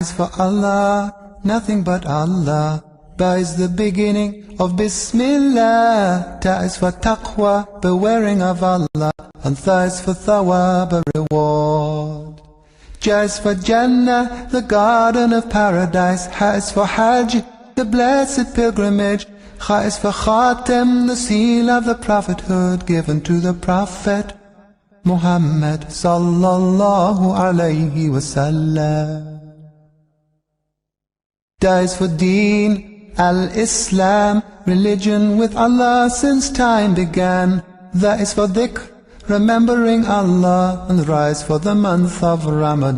is for Allah, nothing but Allah. Ba is the beginning of Bismillah. Ta is for taqwa, bewaring of Allah. And Tha is for thawab, a reward. Ja is for Jannah, the garden of paradise. Ha is for Hajj, the blessed pilgrimage. Kha is for Khatem, the seal of the prophethood given to the Prophet Muhammad sallallahu alayhi wasallam. Da is for Deen, al-Islam, religion with Allah since time began. That is for dhikr, remembering Allah, and rise for the month of Ramadan.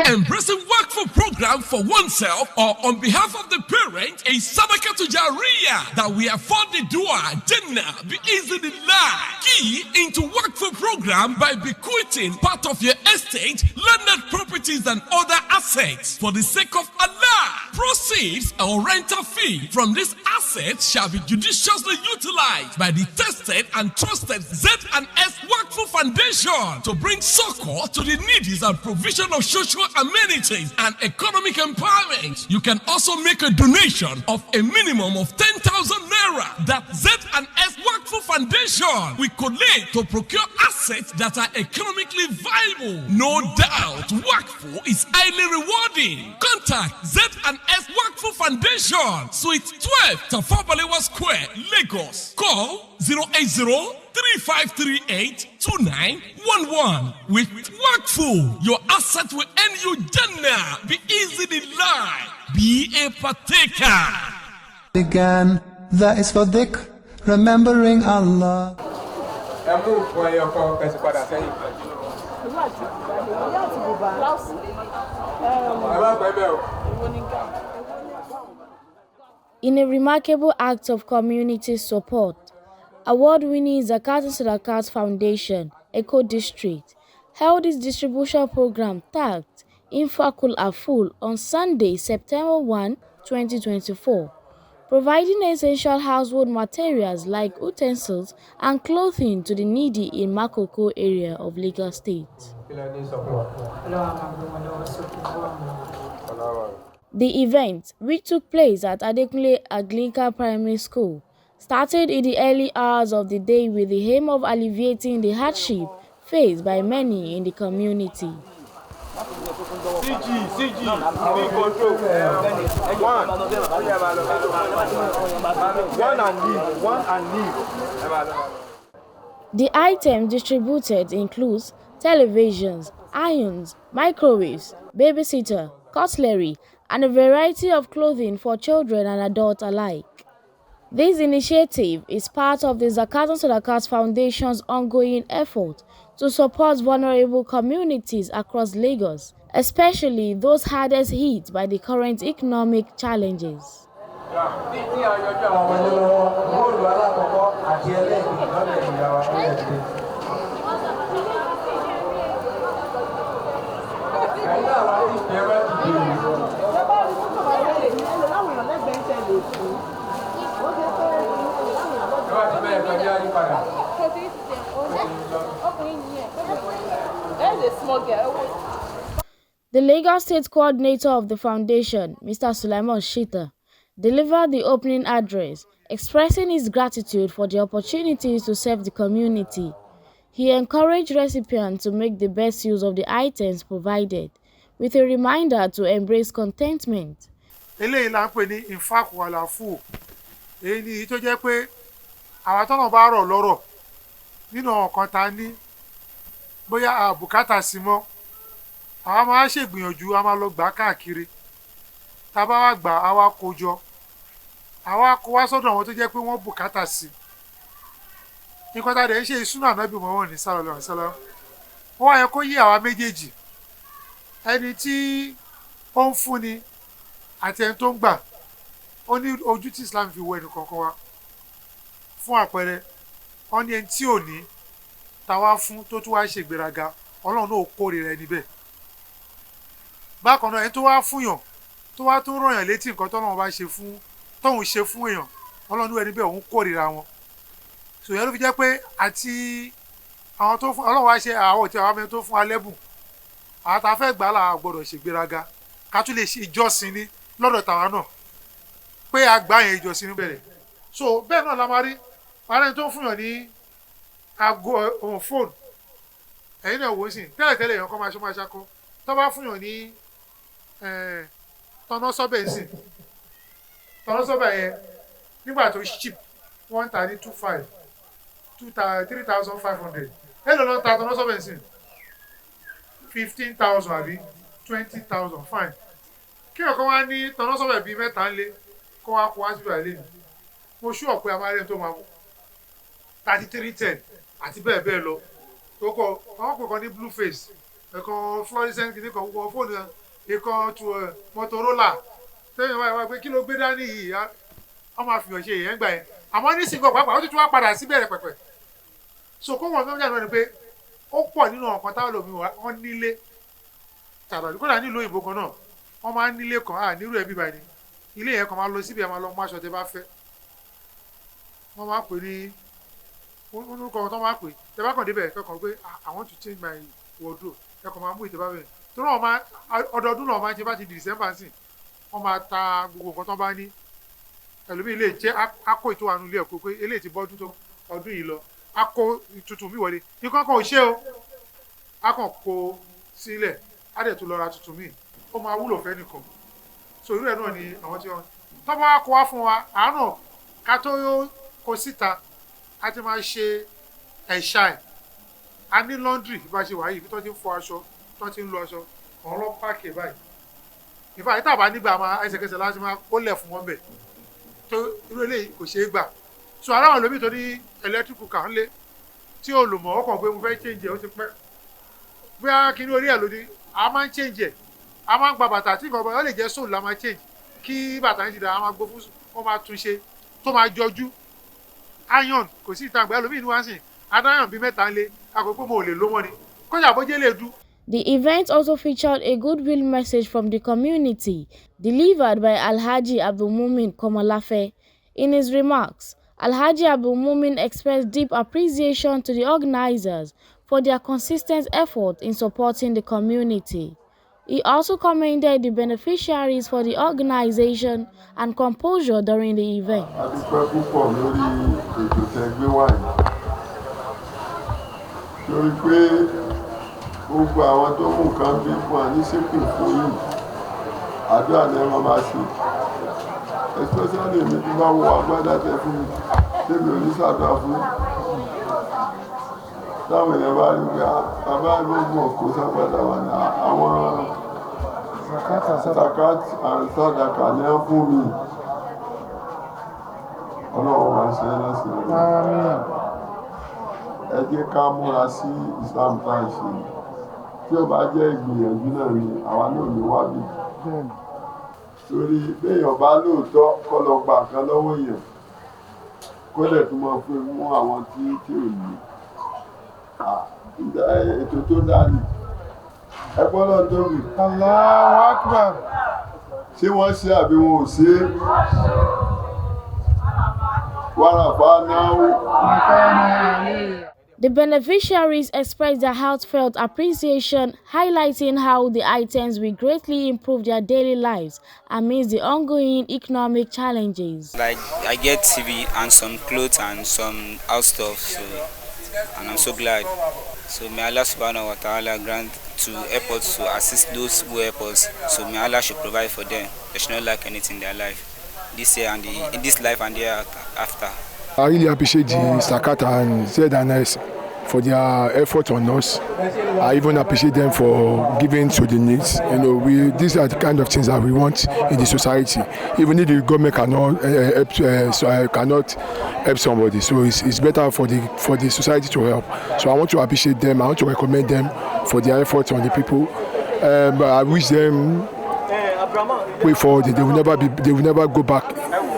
Embracing Workful program for oneself or on behalf of the parent is Sadaqat to Jariyah that we afford the dua Jannah be easily life. Key into Workful program by bequeathing part of your estate, landed properties and other assets for the sake of Allah. Proceeds or rental fee from this asset shall be judiciously utilized by the tested and trusted Z&S Workful Foundation to bring succor to the needy and provision of social amenities and economic empowerment. You can also make a donation of a minimum of 10,000 naira that Z&S Workful Foundation will collate to procure assets that are economically viable. No doubt, Workful is highly rewarding. Contact Z&S Workful Foundation, Suite 12, Tafabalewa Square, Lagos. Call 080-3538-2911. With Workful, your asset will earn you Jannah. Be easy in life. Be a partaker. Began, that is for dhikr, remembering Allah. In a remarkable act of community support, award-winning Zakat and Sadaqat Foundation, Eko District, held its distribution program tagged Infakul Aful on Sunday, September 1, 2024, providing essential household materials like utensils and clothing to the needy in Makoko area of Lagos State. The event, which took place at Adekunle Anglican Primary School, started in the early hours of the day with the aim of alleviating the hardship faced by many in the community. The items distributed includes televisions, irons, microwaves, babysitter, cutlery, and a variety of clothing for children and adults alike. This initiative is part of the Zakat and Sadaqat Foundation's ongoing effort to support vulnerable communities across Lagos, especially those hardest hit by the current economic challenges. The Lagos State Coordinator of the Foundation, Mr. Sulaiman Shita, delivered the opening address, expressing his gratitude for the opportunities to serve the community. He encouraged recipients to make the best use of the items provided, with a reminder to embrace contentment. Eléyìí la ń pè ní infaq wala fu. Èyí ni tó jẹ́ pé àwa tọ́nà bá rọ̀ lọ́rọ̀ nínú ọ̀kan ta ní bóyá àbùkátà sí mọ́. Àwa máa ṣègbìyànjú, a máa lọ gbà káàkiri. Tá bá wá gbà, àwa kó jọ. Àwa kó wá sọ́dọ̀ àwọn tó jẹ́ pé wọ́n bùkátà sí. Nǹkan tá dẹ̀ ń ṣe ìsúná Ànábì Muhammad ní sallallahu alaihi wasallam. Ó wá yẹ kó yé àwa méjèèjì. Ẹni tí ó ń fúnni àti ẹni tó ń gbà, ó ní ojú tí Islam fi wo ẹnì kọ̀ọ̀kan wa. Fún àpẹẹrẹ, wọ́n ní ẹni tí ò ní táwa fún tó tún wá ṣègbéraga, Ọlọ́run náà kórìíra ẹni bẹ́ẹ̀. Bákan náà, ẹni tó wá fúnyàn tó wá tún rọ̀yàn létí nǹkan tọ́lọ́run bá ṣe fún tóun ṣe fún èèyàn, Ọlọ́run ẹni bẹ́ẹ̀ òun kórìíra wọn. So yẹn ló fi jẹ́ pé àti àwọn tó fún Ọlọ́run wá ṣe àwọn òtí àwọn tó fún alẹ́bùn àwọn tá a fẹ́ gbà là gbọ́dọ̀ ṣègbéraga ká tún lè ṣe ìjọsìn ní lọ́dọ̀ tàwa náà pé a gbà yẹn ìjọsìn ní bẹ̀rẹ̀ so bẹ́ẹ̀ náà la máa rí ààrẹ tó ń fún yàn ní aago ohun fóònù ẹ̀yin náà wò ó sìn tẹ́lẹ̀tẹ́lẹ̀ èèyàn kan máa ṣe máa ṣakọ tó bá fún yàn ní tọ́nà sọ́bẹ̀ sìn tọ́nà sọ́bẹ̀ yẹn nígbà tó cheap wọ́n ń ta ní 3,500 hello ló ń ta tọ́nà sọ́bẹ̀ sìn 15,000 àbí 20,000 fine kí ọ̀kan wá ní tọ́nà sọ́bẹ̀ bíi mẹ́ta ń lé kó wá kó wá síbi àìlè mi mo ṣú ọ̀pẹ amárẹ́ tó máa mú 3310 àti bẹ́ẹ̀ bẹ́ẹ̀ lọ kókó àwọn kò kàn ní blue face ẹ̀kan fluorescent kìíní kan gbogbo fóònù ẹ̀kan Motorola tẹ́yìn wáyé pé kí ló gbé dání yìí wọ́n máa fìyàn ṣe èèyàn gbà yẹn àmọ́ ní sìnkú pàápàá ó ti tún wá padà sí bẹ̀rẹ̀ pẹ̀pẹ̀ so kó wọn fẹ́ẹ́ jáde pé ó pọ̀ nínú ọ̀kan táwọn lòmí wọn nílé tàbí kódà nílùú òyìnbó kan náà wọ́n máa ń nílé kan nírú ẹbí báyìí ilé yẹn kan máa lọ síbi ẹ̀ máa lọ mú aṣọ tẹ bá fẹ́ wọ́n máa pè ní orúkọ tó máa pè tẹ bá kàn débẹ̀ kẹ́kọ̀ọ́ pé I want to change my wardrobe kẹ́kọ̀ọ́ máa mú ìtẹ́bá bẹ̀ torí wọn máa ọdọọdún náà máa ń ṣe bá ti di December sí wọ́n máa ta gbogbo nǹkan tó bá ní ẹlòmíì lè jẹ́ akó ètò àánú ilé ẹ̀kọ́ pé eléyìí ti bọ́dún tó ọdún yìí lọ akó tuntun mi wọlé nǹkan kan ò ṣe o a kàn kó sílẹ̀ á dẹ̀ tó lọ ra tuntun mi ó máa wúlò fẹ́ nìkan so irú ẹ̀ náà ni àwọn tí wọ́n tọ́ bá kó wá fún wa àánú ká tó kó síta a ti máa ṣe ẹ̀ṣà ẹ̀ a ní laundry bá ṣe wà yìí bí tó ti ń fọ aṣọ tó ti ń lo aṣọ àwọn ọlọ́pàá kè báyìí ìfà yìí tàbá nígbà máa ẹsẹ̀kẹsẹ̀ láti máa kó lẹ̀ fún wọn bẹ̀ tó irú eléyìí kò ṣeé gbà so aláwọ̀ lómi tó ní electrical kà ń lé tí ò lò mọ́ ọkàn pé mo fẹ́ change ẹ̀ ó ti pẹ́ bóyá kí ní orí ẹ̀ lóní a máa ń change ẹ̀ a máa ń gba bàtà tí nǹkan ó lè jẹ́ sóòlù la máa change kí bàtà yìí ti dà a máa gbó fún wọn máa tún ṣe tó máa jọjú iron kò sí ìtàgbẹ́ lómi ìlú wá sìn adáyàn bíi mẹ́ta ń lé àkókò mo ò lè ló mọ́ ni kọjá bójé lè dú. The event also featured a goodwill message from the community, delivered by Alhaji Abdulmumin Komolafe. In his remarks, Alhaji Abdulmumin expressed deep appreciation to the organizers for their consistent effort in supporting the community. He also commended the beneficiaries for the organization and composure during the event. Gbogbo àwọn tó mú nǹkan bí fún wa ní sípò fún yìí àdúrà ní ẹ̀rọ máa ṣe especially èmi tí bá wọ agbádá tẹ fún mi débi oníṣàdúrà fún táwọn èèyàn bá rí pé bàbá gbogbo ọkọ sábàdà wà ní àwọn Zakat and Sadaqat ní ẹ fún mi Ọlọ́run máa ṣe é lọ́sìn ẹ jẹ́ ká múra sí Islam tá a ṣe tí ó bá jẹ́ ìgbìyànjú náà ni àwa náà ní wá bí torí béèyàn bá lóòótọ́ kọ́ lọ gba nǹkan lọ́wọ́ èèyàn kó dẹ̀ tún máa fún mú àwọn tí ò ní ètò tó dáa ẹ gbọ́dọ̀ tóbi. Allahu Akbar. ṣé wọ́n ṣe àbí wọn ò ṣe é wàràfà náà ó. The beneficiaries expressed their heartfelt appreciation, highlighting how the items will greatly improve their daily lives amidst the ongoing economic challenges. Like I get TV and some clothes and some house stuff, and I'm so glad. So may Allah subhanahu wa ta'ala grant to help us to assist those who help us. So may Allah should provide for them. They should not lack anything in their life, this year and in this life and the year after. I really appreciate the Zakat and ZSF for their effort on us. I even appreciate them for giving to the needs. You know, these are the kind of things that we want in the society. Even if the government cannot help somebody, so it's better for the society to help. So I want to appreciate them. I want to recommend them for their effort on the people. But I wish them way forward. They will never go back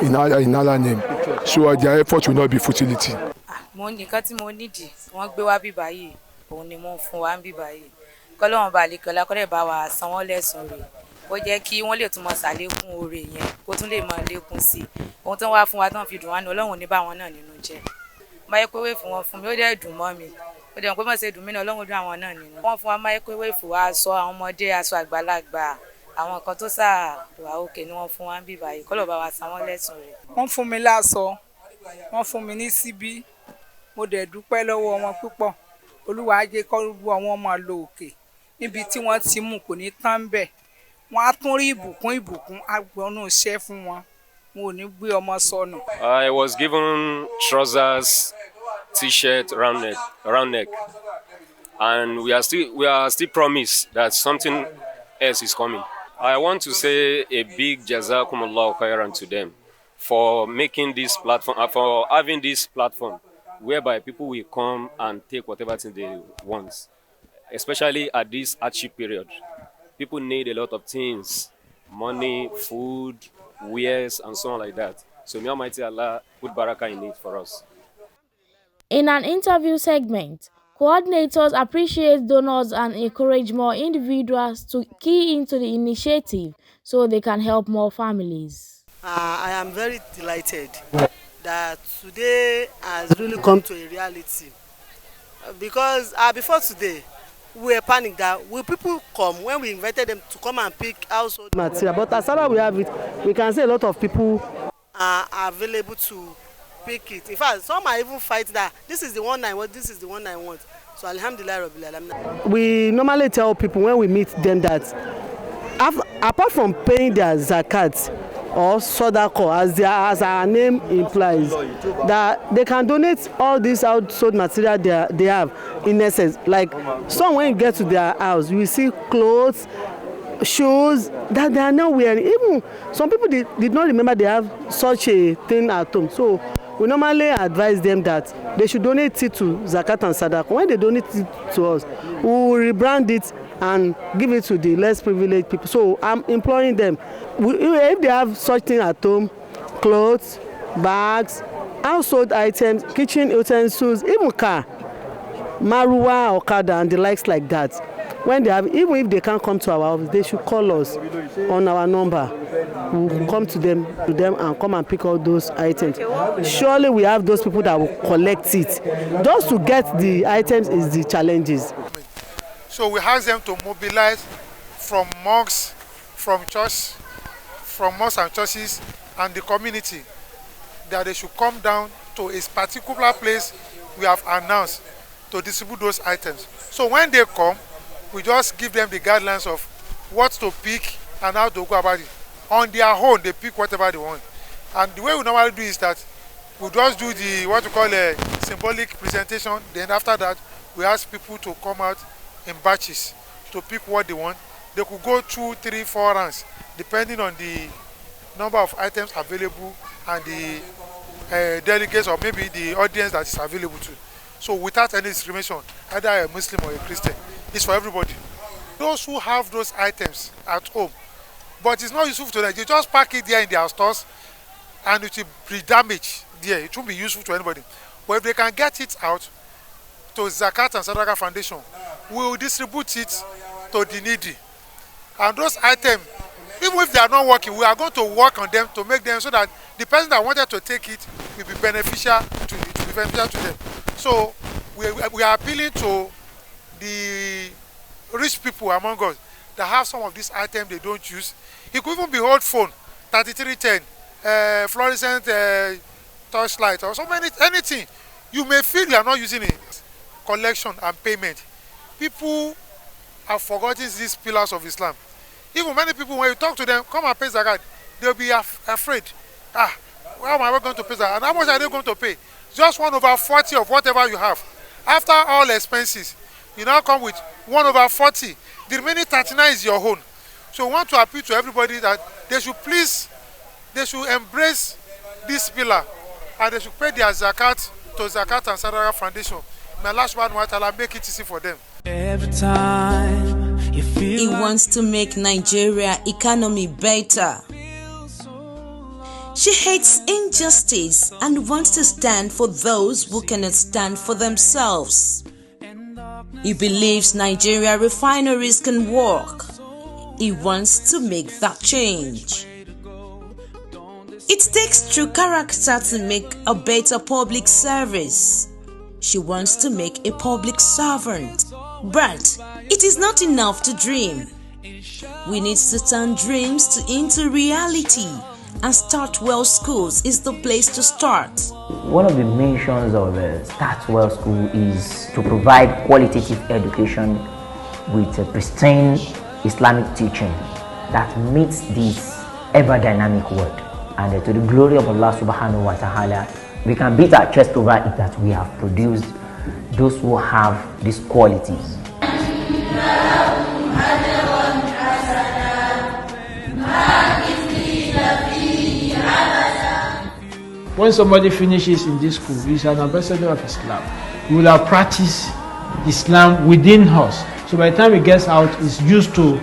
in Allah's name. So their effort will not be futility. Mo nìkan tí mo nídìí wọ́n gbé wá bíbá yìí òun ni mo fún wa bíbá yìí kọ́lọ́run bá lè kọ́lá kọ́lẹ̀ bá wa san wọ́n lẹ́san rẹ̀ ó jẹ́ kí wọ́n lè tún mọ ṣàlékún oore yẹn kó tún lè mọ lékún sí i ohun tó ń wá fún wa tán fi dùn wá ní Ọlọ́run ní bá wọn náà nínú jẹ́ báyẹ̀ pé wé fún wọn fún mi ó dẹ̀ dùn mọ́ mi ó dẹ̀ pé mọ̀ ṣe dùn mí náà Ọlọ́run dùn àwọn náà nínú. Wọ́n fún wa microwave wa, aṣọ àwọn ọmọdé, aṣọ àgbàlagbà, àwọn nǹkan tó wà òkè ni wọ́n fún wa ń bí báyìí. Kọ́lọ̀ bá wa san wọ́n lẹ́san rẹ̀. Wọ́n fún mi láṣọ, wọ́n fún mi ní síbí, mo dẹ̀ dúpẹ́ lọ́wọ́ wọn púpọ̀. Olúwa á jẹ́ kó gbogbo àwọn ọmọ lọ òkè níbi tí wọ́n ti mú kò ní tán bẹ́ẹ̀. Wọ́n á tún rí ìbùkún agbọnú iṣẹ́ fún wọn. Wọn ò ní gbé ọmọ sọnù. I was given trousers, t-shirt, round neck, and we are still promised that something else is coming. I want to say a big jazakumullahu khairan to them for making this platform, for having this platform whereby people will come and take whatever thing they want, especially at this hardship period. People need a lot of things, money, food, wares, and so on like that. So may Almighty Allah put barakah in it for us. In an interview segment, coordinators appreciate donors and encourage more individuals to key into the initiative so they can help more families. I am very delighted that today has really come to a reality, because before today we were panicked that will people come when we invited them to come and pick household material, but as far as we have it, we can see a lot of people are available to pick it. In fact, some are even fighting that this is the one I want, this is the one I want. So alhamdulillah rabbil alamin. We normally tell people when we meet them that apart from paying their zakat or Sadaqat, as our name implies, that they can donate all this household material they have in essence. Like some, when you get to their house, you will see clothes, shoes that they are not wearing. Even some people did not remember they have such a thing at home. So we normally advise them that they should donate it to Zakat and Sadaqat. When they donate it to us, we will rebrand it and give it to the less privileged people. So I'm imploring them, if they have such thing at home, clothes, bags, household items, kitchen utensils, even car, Marua, Okada, and the likes like that, when they have, even if they can't come to our office, they should call us on our number. We'll come to them and come and pick all those items. Surely we have those people that will collect it. Just to get the items is the challenges. So we ask them to mobilize from mosques, from mosques and churches and the community, that they should come down to a particular place we have announced to distribute those items. So when they come, we just give them the guidelines of what to pick and how to go about it. On their own, they pick whatever they want. And the way we normally do is that we just do the what we call a symbolic presentation. Then after that, we ask people to come out in batches to pick what they want. They could go 2, 3, 4 rounds depending on the number of items available and the delegates or maybe the audience that is available to. So without any discrimination, either a Muslim or a Christian, it's for everybody. Those who have those items at home, but it's not useful to them, they just pack it there in their stores and it will be damaged there. It won't be useful to anybody. But if they can get it out to Zakat and Sadaqat Foundation, we will distribute it to the needy. And those items, even if they are not working, we are going to work on them to make them so that the person that wanted to take it will be beneficial to them. So we are appealing to the rich people among us that have some of these items they don't use. It could even be old phone, 3310, fluorescent torchlight, or so many, anything. You may feel you are not using it. Collection and payment. People have forgotten these pillars of Islam. Even many people, when you talk to them, come and pay zakat, they'll be afraid. How am I going to pay zakat? And how much are they going to pay? Just 1/40 of whatever you have. After all expenses, you now come with 1/40. The remaining 39 is your own. So we want to appeal to everybody that they should embrace this pillar and they should pay their zakat to Zakat and Sadaqat Foundation. May Allah subhanahu wa ta'ala make it easy for them. Every time you feel he wants to make Nigeria economy better. She hates injustice and wants to stand for those who cannot stand for themselves. He believes Nigeria refineries can work. He wants to make that change. It takes true character to make a better public service. She wants to make a public servant. But it is not enough to dream. We need to turn dreams into reality, and Start Well Schools is the place to start. One of the missions of Start Well School is to provide qualitative education with a pristine Islamic teaching that meets this ever-dynamic world. And to the glory of Allah subhanahu wa ta'ala, we can beat our chest over it that we have produced those who have these qualities. When somebody finishes in this school, he is an ambassador of Islam. We will have practiced Islam within us. So by the time he gets out, he's used to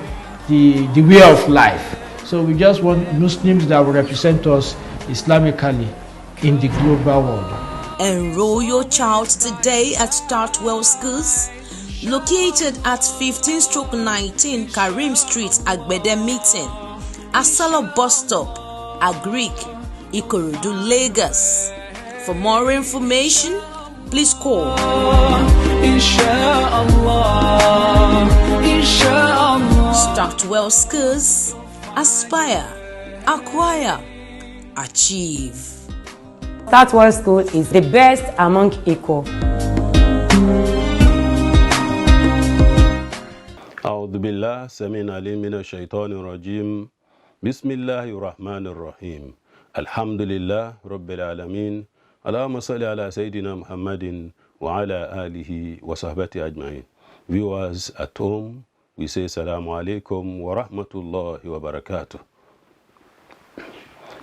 the way of life. So we just want Muslims that will represent us Islamically in the global world. Enroll your child today at Start Well Schools, located at 15/19 Karim Street, Agbede Meeting, Asala Bus Stop, Agric, Ikorodu, Lagos. For more information, please call. Start Well Schools. Aspire, acquire, achieve. Start Well School is the best among Eko. أعوذ بالله سميع العليم من الشيطان الرجيم بسم الله الرحمن الرحيم الحمد لله رب العالمين اللهم صل على سيدنا محمد وعلى آله وصحبه أجمعين. Viewers at home, we say Assalamu alaikum wa rahmatullahi wa barakatuh.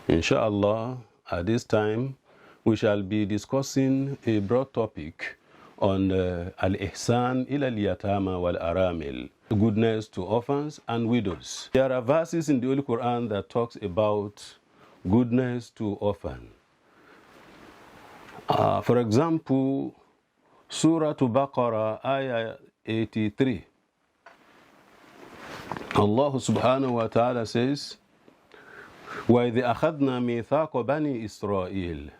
Inshallah, at this time, we shall be discussing a broad topic on al-ihsan ila al-yatama wal-aramil, goodness to orphans and widows. There are verses in the Holy Quran that talks about goodness to orphans. For example, Surah Baqarah, Ayah 83. Allah subhanahu wa ta'ala says, وَإِذْ أَخَذْنَا مِيثَاقَ بَنِي إِسْرَائِيلَ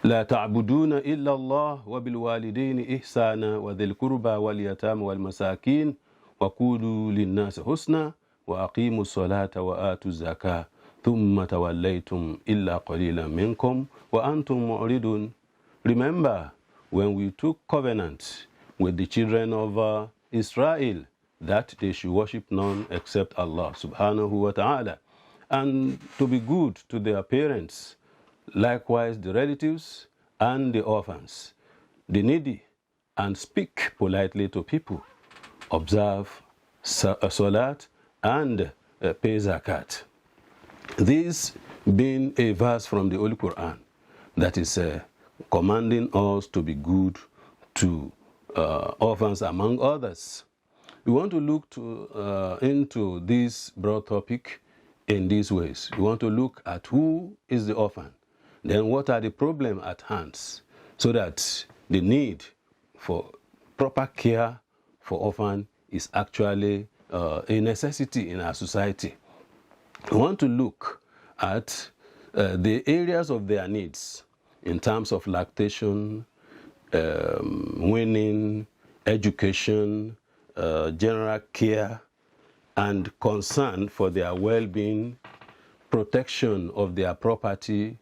لا تعبدون إلا الله وبالوالدين إحسانا وذي القربى واليتامى والمساكين وقولوا للناس حسنا وأقيموا الصلاة وآتوا الزكاة ثم توليتم إلا قليلا منكم وأنتم معرضون. Remember when we took covenant with the children of Israel that they should worship none except Allah subhanahu wa ta'ala, and to be good to their parents, likewise the relatives and the orphans, the needy, and speak politely to people, observe salat and pay zakat. This being a verse from the Holy Quran that is commanding us to be good to orphans among others. We want to look into this broad topic in these ways. We want to look at who is the orphan, then what are the problems at hand, so that the need for proper care for orphan is actually a necessity in our society. We want to look at the areas of their needs in terms of lactation, weaning, education, general care, and concern for their well-being, protection of their property,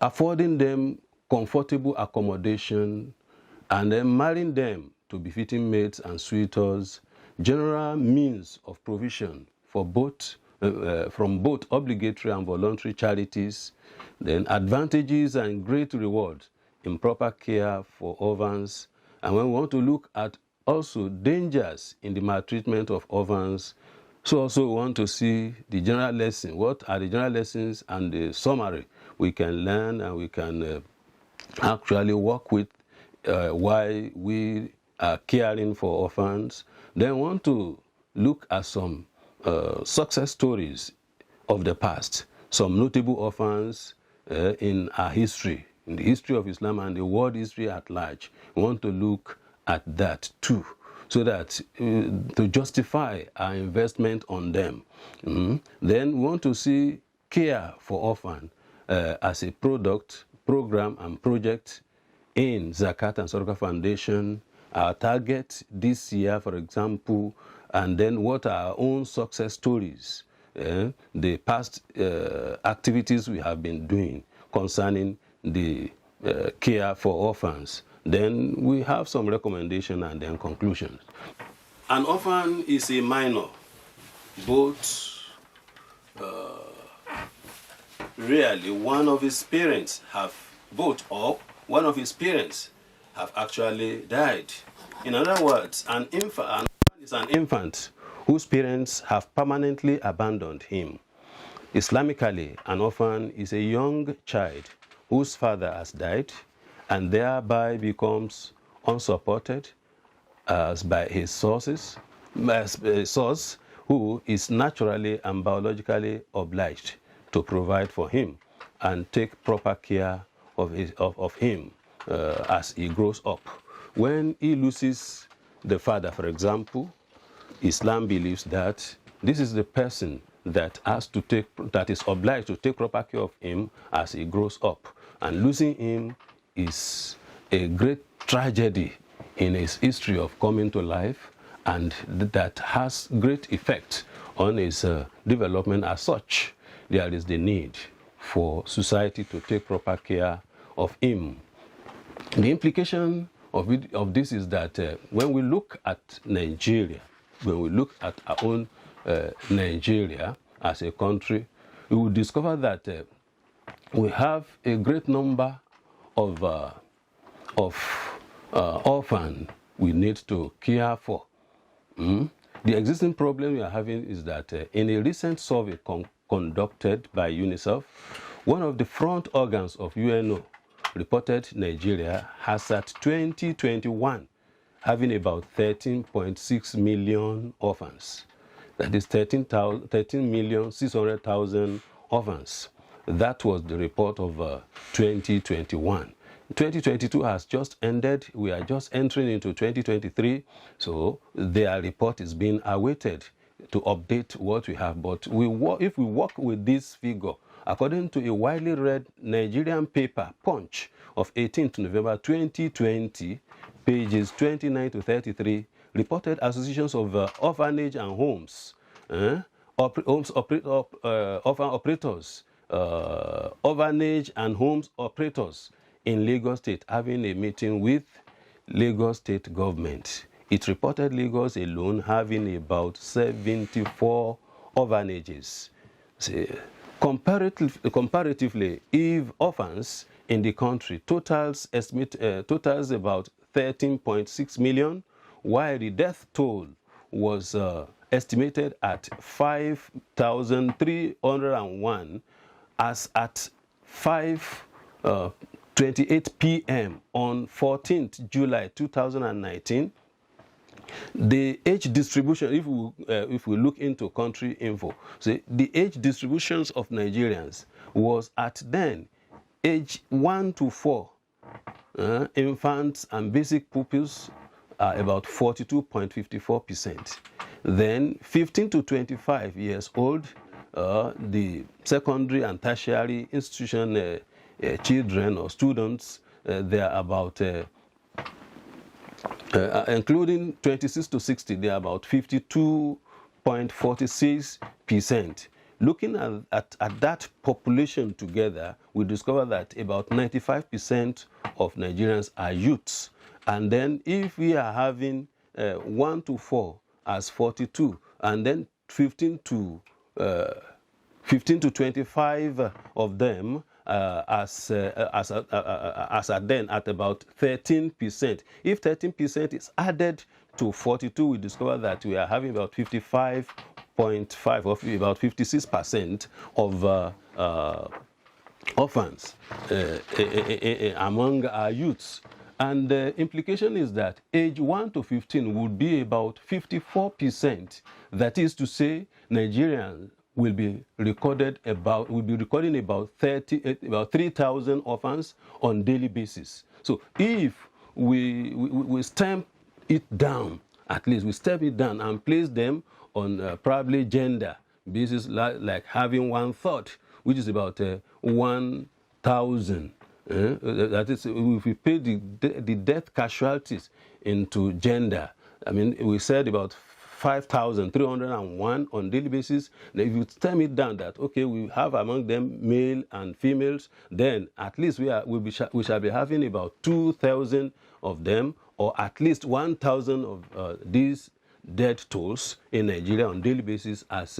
affording them comfortable accommodation, and then marrying them to befitting mates and suitors, general means of provision for both from both obligatory and voluntary charities, then advantages and great rewards in proper care for orphans. And when we want to look at also dangers in the maltreatment of orphans, so also we want to see the general lesson. What are the general lessons and the summary we can learn and we can actually work with while we are caring for orphans. Then we want to look at some success stories of the past, some notable orphans in our history, in the history of Islam and the world history at large. We want to look at that too, so that to justify our investment on them. Then we want to see care for orphan as a product program and project in Zakat and Sadaqat Foundation, our target this year, for example, and then what are our own success stories, the past activities we have been doing concerning the care for orphans. Then we have some recommendation and then conclusions. An orphan is a minor, both rarely one of his parents have both or one of his parents have actually died. In other words, an infant is an infant whose parents have permanently abandoned him. Islamically, an orphan is a young child whose father has died and thereby becomes unsupported as by his sources, as a source who is naturally and biologically obliged to provide for him and take proper care of him as he grows up. When he loses the father, for example, Islam believes that this is the person that is obliged to take proper care of him as he grows up. And losing him is a great tragedy in his history of coming to life, and that has great effect on his development as such. There is the need for society to take proper care of him. The implication of this is that when we look at Nigeria, when we look at our own Nigeria as a country, we will discover that we have a great number of orphans we need to care for. The existing problem we are having is that in a recent survey conducted by UNICEF, one of the front organs of UNO reported Nigeria has at 2021 having about 13.6 million orphans. That is 13,600,000 orphans. That was the report of 2021. 2022 has just ended. We are just entering into 2023. So their report is being awaited to update what we have. But if we work with this figure, according to a widely read Nigerian paper, Punch, of 18th November 2020, pages 29 to 33, reported associations of orphanage and homes, orphan operators, orphanage and homes operators in Lagos State having a meeting with Lagos State government. It reported Lagos alone having about 74 orphanages. Comparatively, if orphans in the total totals about 13.6 million, while the death toll was estimated at 5,301 as at 5:28 p.m. on 14th July 2019. The age distribution, if we look into country info, the age distributions of Nigerians was at then age 1 to 4. Infants and basic pupils are about 42.54%. Then 15 to 25 years old, the secondary and tertiary institution children or students, they are about including 26 to 60, they are about 52.46%. Looking at that population together, we discover that about 95% of Nigerians are youths. And then if we are having 1 to 4 as 42, and then 15 to 25 of them as then at about 13%. If 13% is added to 42, we discover that we are having about 55.5 or about 56% of orphans among our youths. And the implication is that age 1 to 15 would be about 54%. That is to say, Nigerians will be recording about 3,000 orphans on daily basis. So if we stamp it down, at least we step it down and place them on probably gender basis, like having 1/3, which is about 1,000 That is, if we pay the death casualties into gender, I mean, we said about 5,301 on daily basis. Now, if you stem it down that, okay, we have among them male and females, then at least we shall be having about 2,000 of them, or at least 1,000 of these death tolls in Nigeria on daily basis as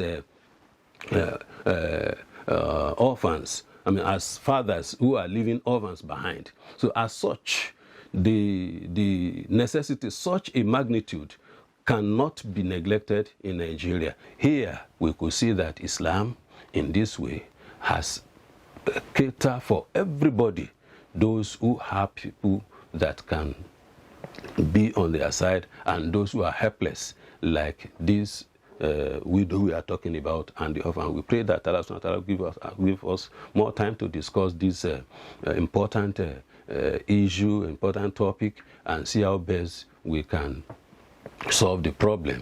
orphans. I mean, as fathers who are leaving orphans behind. So as such, the necessity, such a magnitude, cannot be neglected in Nigeria. Here, we could see that Islam, in this way, has catered for everybody, those who have people that can be on their side, and those who are helpless, like this widow we are talking about, and the orphan. We pray that Allah SWT give us more time to discuss this important issue, important topic, and see how best we can solve the problem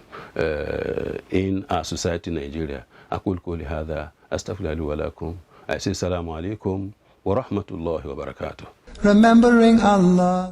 in our society in Nigeria. أقول قولي هذا أستغفر الله ولكم. I say السلام عليكم ورحمة الله وبركاته. Remembering Allah.